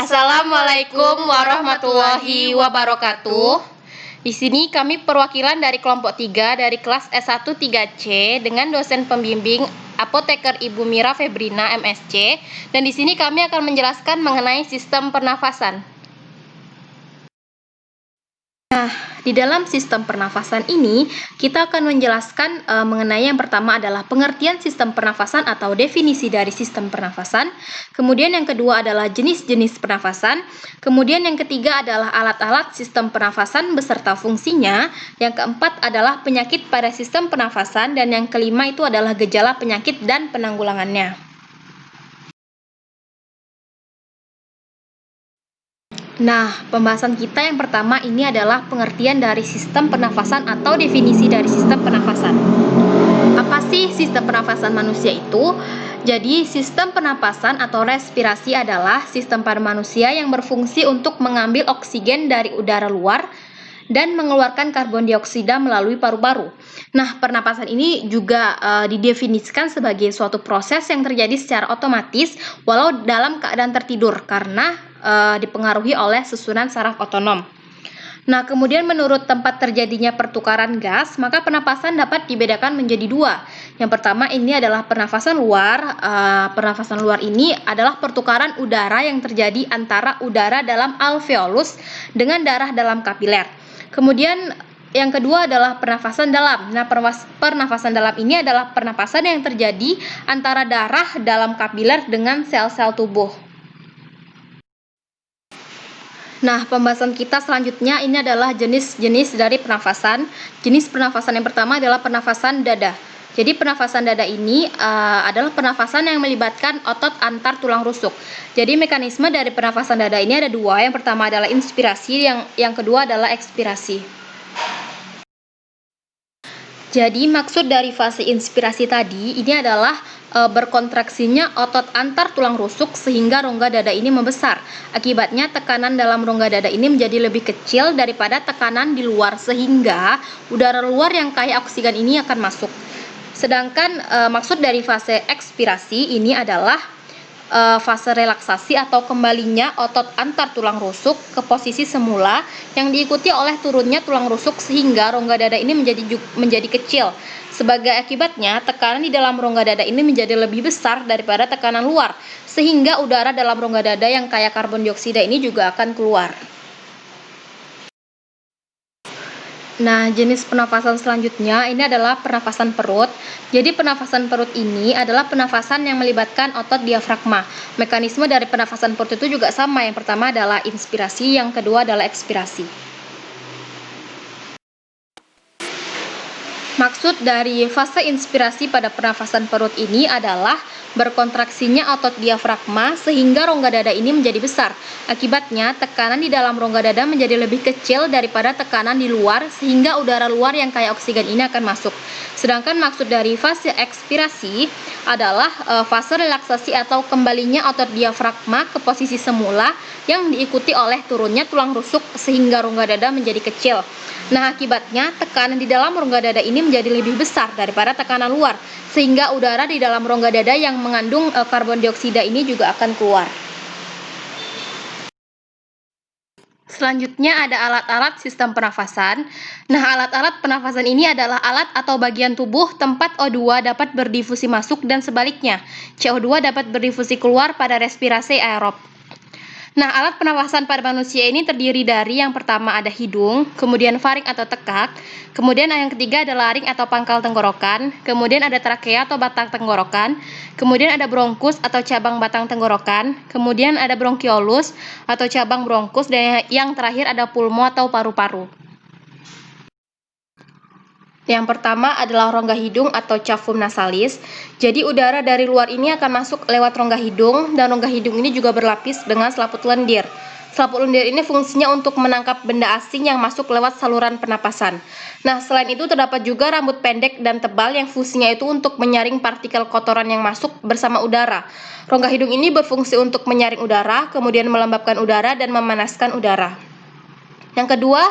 Assalamualaikum warahmatullahi wabarakatuh. Di sini kami perwakilan dari kelompok 3 dari kelas S1 3C dengan dosen pembimbing Apoteker Ibu Mira Febrina MSc, dan di sini kami akan menjelaskan mengenai sistem pernafasan. Nah, di dalam sistem pernafasan ini, kita akan menjelaskan mengenai yang pertama adalah pengertian sistem pernafasan atau definisi dari sistem pernafasan. Kemudian yang kedua adalah jenis-jenis pernafasan. Kemudian yang ketiga adalah alat-alat sistem pernafasan beserta fungsinya. Yang keempat adalah penyakit pada sistem pernafasan. Dan yang kelima itu adalah gejala penyakit dan penanggulangannya. Nah, pembahasan kita yang pertama ini adalah pengertian dari sistem pernafasan atau definisi dari sistem pernafasan. Apa sih sistem pernafasan manusia itu? Jadi, sistem pernapasan atau respirasi adalah sistem pada manusia yang berfungsi untuk mengambil oksigen dari udara luar dan mengeluarkan karbon dioksida melalui paru-paru. Nah, pernapasan ini juga didefinisikan sebagai suatu proses yang terjadi secara otomatis walau dalam keadaan tertidur karena dipengaruhi oleh susunan saraf otonom. Nah, kemudian menurut tempat terjadinya pertukaran gas, maka pernapasan dapat dibedakan menjadi dua. Yang pertama ini adalah pernafasan luar. Pernafasan luar ini adalah pertukaran udara yang terjadi antara udara dalam alveolus dengan darah dalam kapiler. Kemudian yang kedua adalah pernafasan dalam. Nah, pernafasan dalam ini adalah pernapasan yang terjadi antara darah dalam kapiler dengan sel-sel tubuh. Nah, pembahasan kita selanjutnya ini adalah jenis-jenis dari pernafasan. Jenis pernafasan yang pertama adalah pernafasan dada. Jadi pernafasan dada ini adalah pernafasan yang melibatkan otot antar tulang rusuk. Jadi mekanisme dari pernafasan dada ini ada dua. Yang pertama adalah inspirasi, yang kedua adalah ekspirasi. Jadi maksud dari fase inspirasi tadi ini adalah berkontraksinya otot antar tulang rusuk sehingga rongga dada ini membesar. Akibatnya tekanan dalam rongga dada ini menjadi lebih kecil daripada tekanan di luar sehingga udara luar yang kaya oksigen ini akan masuk. Sedangkan maksud dari fase ekspirasi ini adalah fase relaksasi atau kembalinya otot antar tulang rusuk ke posisi semula yang diikuti oleh turunnya tulang rusuk sehingga rongga dada ini menjadi kecil. Sebagai akibatnya, tekanan di dalam rongga dada ini menjadi lebih besar daripada tekanan luar, sehingga udara dalam rongga dada yang kaya karbon dioksida ini juga akan keluar. Nah, jenis pernafasan selanjutnya ini adalah pernafasan perut. Jadi pernafasan perut ini adalah pernafasan yang melibatkan otot diafragma. Mekanisme dari pernafasan perut itu juga sama. Yang pertama adalah inspirasi, yang kedua adalah ekspirasi. Maksud dari fase inspirasi pada pernafasan perut ini adalah berkontraksinya otot diafragma sehingga rongga dada ini menjadi besar. Akibatnya, tekanan di dalam rongga dada menjadi lebih kecil daripada tekanan di luar sehingga udara luar yang kaya oksigen ini akan masuk. Sedangkan maksud dari fase ekspirasi adalah fase relaksasi atau kembalinya otot diafragma ke posisi semula yang diikuti oleh turunnya tulang rusuk sehingga rongga dada menjadi kecil. Nah, akibatnya tekanan di dalam rongga dada ini menjadi lebih besar daripada tekanan luar, sehingga udara di dalam rongga dada yang mengandung karbon dioksida ini juga akan keluar. Selanjutnya ada alat-alat sistem pernafasan. Nah, alat-alat pernafasan ini adalah alat atau bagian tubuh tempat O2 dapat berdifusi masuk dan sebaliknya. CO2 dapat berdifusi keluar pada respirasi aerob. Nah, alat pernafasan pada manusia ini terdiri dari yang pertama ada hidung, kemudian faring atau tekak, kemudian yang ketiga ada laring atau pangkal tenggorokan, kemudian ada trakea atau batang tenggorokan, kemudian ada bronkus atau cabang batang tenggorokan, kemudian ada bronkiolus atau cabang bronkus, dan yang terakhir ada pulmo atau paru-paru. Yang pertama adalah rongga hidung atau cavum nasalis. Jadi udara dari luar ini akan masuk lewat rongga hidung, dan rongga hidung ini juga berlapis dengan selaput lendir. Selaput lendir ini fungsinya untuk menangkap benda asing yang masuk lewat saluran pernapasan. Nah, selain itu terdapat juga rambut pendek dan tebal yang fungsinya itu untuk menyaring partikel kotoran yang masuk bersama udara. Rongga hidung ini berfungsi untuk menyaring udara, kemudian melembabkan udara dan memanaskan udara. Yang kedua,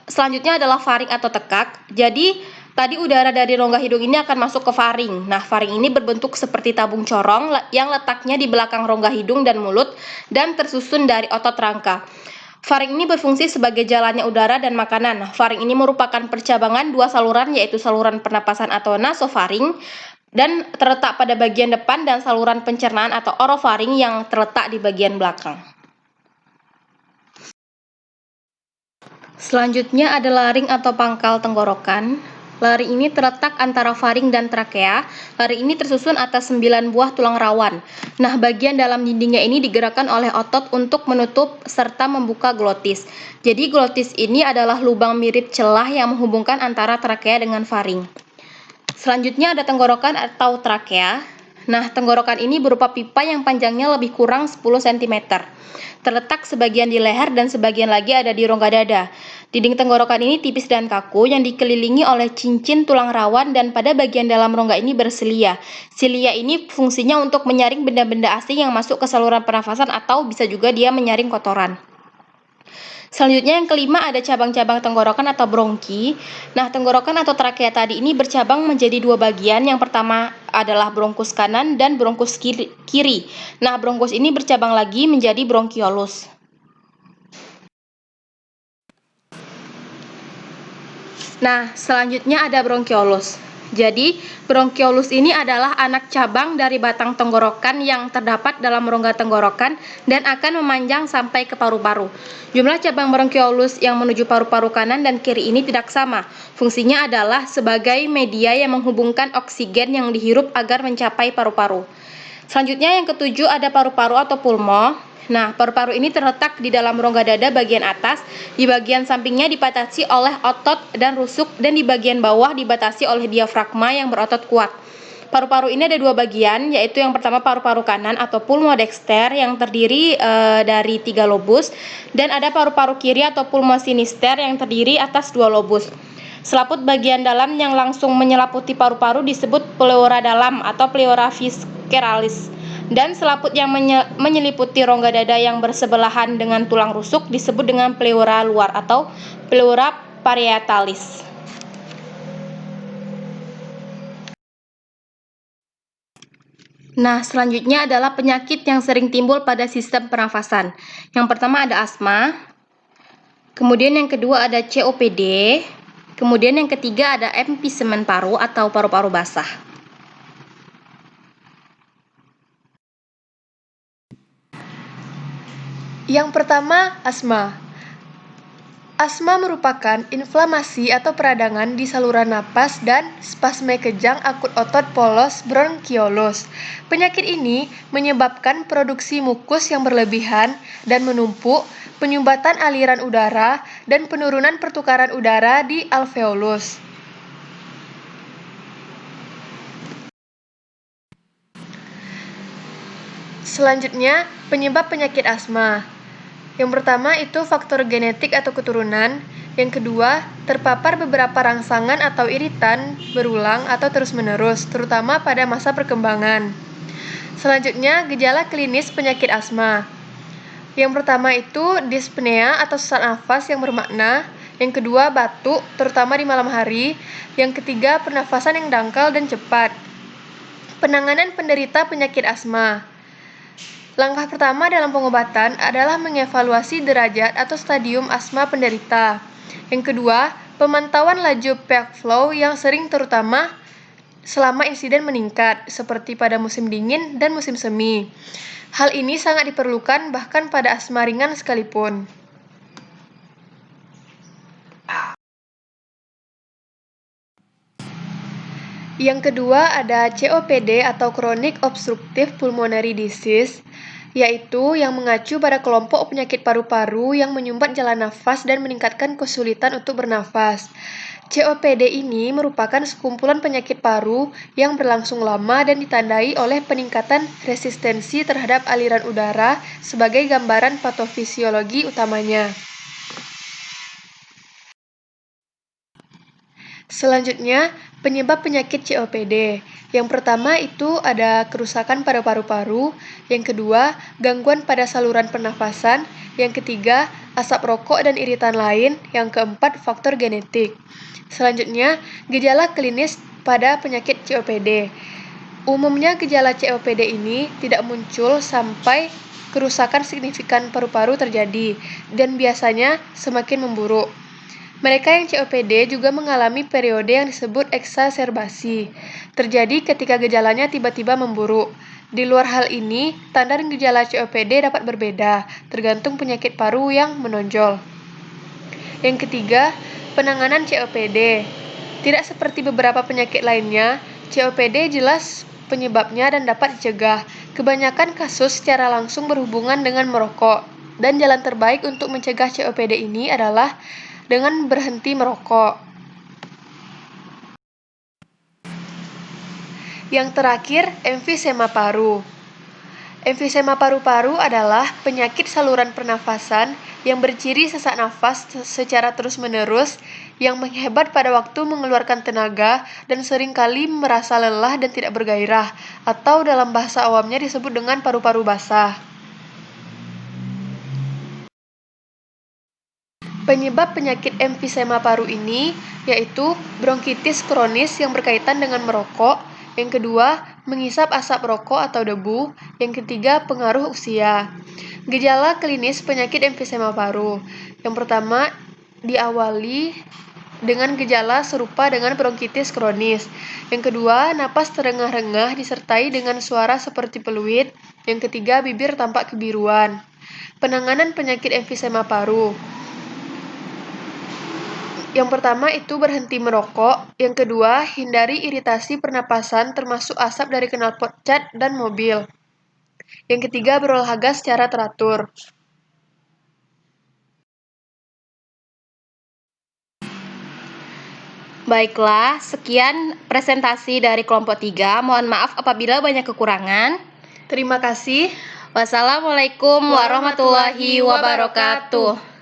selanjutnya adalah faring atau tekak. Jadi Tadi udara dari rongga hidung ini akan masuk ke faring. Nah, faring ini berbentuk seperti tabung corong yang letaknya di belakang rongga hidung dan mulut dan tersusun dari otot rangka. Faring ini berfungsi sebagai jalannya udara dan makanan. Faring ini merupakan percabangan dua saluran, yaitu saluran pernapasan atau nasofaring dan terletak pada bagian depan, dan saluran pencernaan atau orofaring yang terletak di bagian belakang. Selanjutnya ada laring atau pangkal tenggorokan. Laring ini terletak antara faring dan trakea. Laring ini tersusun atas 9 buah tulang rawan. Nah, bagian dalam dindingnya ini digerakkan oleh otot untuk menutup serta membuka glotis. Jadi glotis ini adalah lubang mirip celah yang menghubungkan antara trakea dengan faring. Selanjutnya ada tenggorokan atau trakea. Nah, tenggorokan ini berupa pipa yang panjangnya lebih kurang 10 cm. Terletak sebagian di leher dan sebagian lagi ada di rongga dada. Dinding tenggorokan ini tipis dan kaku yang dikelilingi oleh cincin tulang rawan, dan pada bagian dalam rongga ini bersilia. Silia ini fungsinya untuk menyaring benda-benda asing yang masuk ke saluran pernafasan, atau bisa juga dia menyaring kotoran. Selanjutnya yang kelima ada cabang-cabang tenggorokan atau bronki. Nah, tenggorokan atau trakea tadi ini bercabang menjadi dua bagian. Yang pertama adalah bronkus kanan dan bronkus kiri. Nah, bronkus ini bercabang lagi menjadi bronkiolus. Nah, selanjutnya ada bronkiolus. Jadi, bronkiolus ini adalah anak cabang dari batang tenggorokan yang terdapat dalam rongga tenggorokan dan akan memanjang sampai ke paru-paru. Jumlah cabang bronkiolus yang menuju paru-paru kanan dan kiri ini tidak sama. Fungsinya adalah sebagai media yang menghubungkan oksigen yang dihirup agar mencapai paru-paru. Selanjutnya yang ketujuh ada paru-paru atau pulmo. Nah, paru-paru ini terletak di dalam rongga dada bagian atas. Di bagian sampingnya dibatasi oleh otot dan rusuk, dan di bagian bawah dibatasi oleh diafragma yang berotot kuat. Paru-paru ini ada dua bagian, yaitu yang pertama paru-paru kanan atau pulmodexter yang terdiri dari 3 lobus, dan ada paru-paru kiri atau pulmosinister yang terdiri atas 2 lobus. Selaput bagian dalam yang langsung menyelaputi paru-paru disebut pleura dalam atau pleura visceralis. Dan selaput yang menyeliputi rongga dada yang bersebelahan dengan tulang rusuk disebut dengan pleura luar atau pleura parietalis. Nah, selanjutnya adalah penyakit yang sering timbul pada sistem pernafasan. Yang pertama ada asma, kemudian yang kedua ada COPD, kemudian yang ketiga ada emfisemen paru atau paru-paru basah. Yang pertama, asma. Asma merupakan inflamasi atau peradangan di saluran napas dan spasme kejang akut otot polos bronkiolus. Penyakit ini menyebabkan produksi mukus yang berlebihan dan menumpuk, penyumbatan aliran udara, dan penurunan pertukaran udara di alveolus. Selanjutnya, penyebab penyakit asma. Yang pertama itu faktor genetik atau keturunan. Yang kedua, terpapar beberapa rangsangan atau iritan berulang atau terus-menerus, terutama pada masa perkembangan. Selanjutnya, gejala klinis penyakit asma. Yang pertama itu dyspnea atau sesak nafas yang bermakna. Yang kedua, batuk, terutama di malam hari. Yang ketiga, pernafasan yang dangkal dan cepat. Penanganan penderita penyakit asma. Langkah pertama dalam pengobatan adalah mengevaluasi derajat atau stadium asma penderita. Yang kedua, pemantauan laju peak flow yang sering terutama selama insiden meningkat, seperti pada musim dingin dan musim semi. Hal ini sangat diperlukan bahkan pada asma ringan sekalipun. Yang kedua ada COPD atau Chronic Obstructive Pulmonary Disease, yaitu yang mengacu pada kelompok penyakit paru-paru yang menyumbat jalan nafas dan meningkatkan kesulitan untuk bernafas. COPD ini merupakan sekumpulan penyakit paru yang berlangsung lama dan ditandai oleh peningkatan resistensi terhadap aliran udara sebagai gambaran patofisiologi utamanya. Selanjutnya, penyebab penyakit COPD. Yang pertama itu ada kerusakan pada paru-paru, yang kedua, gangguan pada saluran pernafasan, yang ketiga, asap rokok dan iritan lain, yang keempat, faktor genetik. Selanjutnya, gejala klinis pada penyakit COPD. Umumnya gejala COPD ini tidak muncul sampai kerusakan signifikan paru-paru terjadi dan biasanya semakin memburuk. Mereka yang COPD juga mengalami periode yang disebut eksaserbasi. Terjadi ketika gejalanya tiba-tiba memburuk. Di luar hal ini, tanda dan gejala COPD dapat berbeda, tergantung penyakit paru yang menonjol. Yang ketiga, penanganan COPD. Tidak seperti beberapa penyakit lainnya, COPD jelas penyebabnya dan dapat dicegah. Kebanyakan kasus secara langsung berhubungan dengan merokok, dan jalan terbaik untuk mencegah COPD ini adalah dengan berhenti merokok. Yang terakhir, emfisema paru. Emfisema paru-paru adalah penyakit saluran pernafasan yang berciri sesak nafas secara terus-menerus, yang menghebat pada waktu mengeluarkan tenaga dan seringkali merasa lelah dan tidak bergairah, atau dalam bahasa awamnya disebut dengan paru-paru basah. Penyebab penyakit emfisema paru ini yaitu bronkitis kronis yang berkaitan dengan merokok, yang kedua, menghisap asap rokok atau debu, yang ketiga, pengaruh usia. Gejala klinis penyakit emfisema paru. Yang pertama, diawali dengan gejala serupa dengan bronkitis kronis. Yang kedua, napas terengah-rengah disertai dengan suara seperti peluit. Yang ketiga, bibir tampak kebiruan. Penanganan penyakit emfisema paru. Yang pertama itu berhenti merokok, yang kedua hindari iritasi pernapasan termasuk asap dari knalpot cat dan mobil. Yang ketiga berolahraga secara teratur. Baiklah, sekian presentasi dari kelompok 3. Mohon maaf apabila banyak kekurangan. Terima kasih. Wassalamualaikum warahmatullahi wabarakatuh.